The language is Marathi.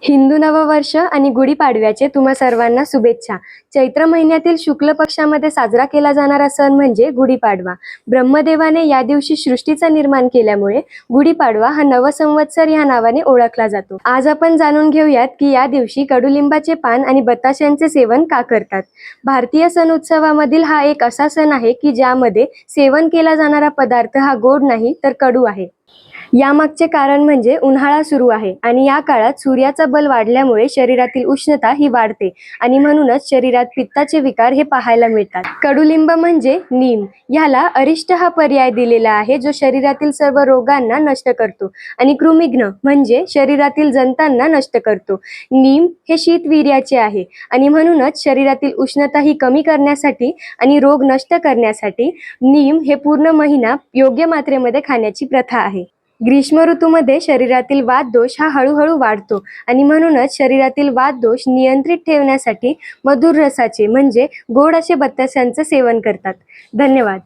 हिंदू नववर्ष आणि गुढीपाडव्याचे तुम्हा सर्वांना शुभेच्छा. चैत्र महिन्यातील शुक्ल पक्षामध्ये साजरा केला जाणारा सण म्हणजे गुढीपाडवा. ब्रह्मदेवाने या दिवशी सृष्टीचा निर्माण केल्यामुळे गुढीपाडवा हा नवसंवत्सर या नावाने ओळखला जातो. आज आपण जाणून घेऊयात की या दिवशी कडुलिंबाचे पान आणि बताशांचे सेवन का करतात. भारतीय सण उत्सवामधील हा एक असा सण आहे की ज्यामध्ये सेवन केला जाणारा पदार्थ हा गोड नाही तर कडू आहे. यामागचे कारण म्हणजे उन्हाळा सुरू आहे आणि या काळात सूर्याचा बल वाढल्यामुळे शरीरातील उष्णता ही वाढते आणि म्हणूनच शरीरात पित्ताचे विकार हे पाहायला मिळतात. कडुलिंब म्हणजे नीम. ह्याला अरिष्ट हा पर्याय दिलेला आहे जो शरीरातील सर्व रोगांना नष्ट करतो आणि कृमिघ्न म्हणजे शरीरातील जंतांना नष्ट करतो. नीम हे शीतवीर्याचे आहे आणि म्हणूनच शरीरातील उष्णता ही कमी करण्यासाठी आणि रोग नष्ट करण्यासाठी नीम हे पूर्ण महिना योग्य मात्रेमध्ये खाण्याची प्रथा आहे. ग्रीष्म ऋतूमध्ये शरीरातील वातदोष हा हळूहळू वाढतो आणि म्हणूनच शरीरातील वातदोष नियंत्रित ठेवण्यासाठी मधुर रसाचे म्हणजे गोड असे बत्ताशांचे सेवन करतात. धन्यवाद.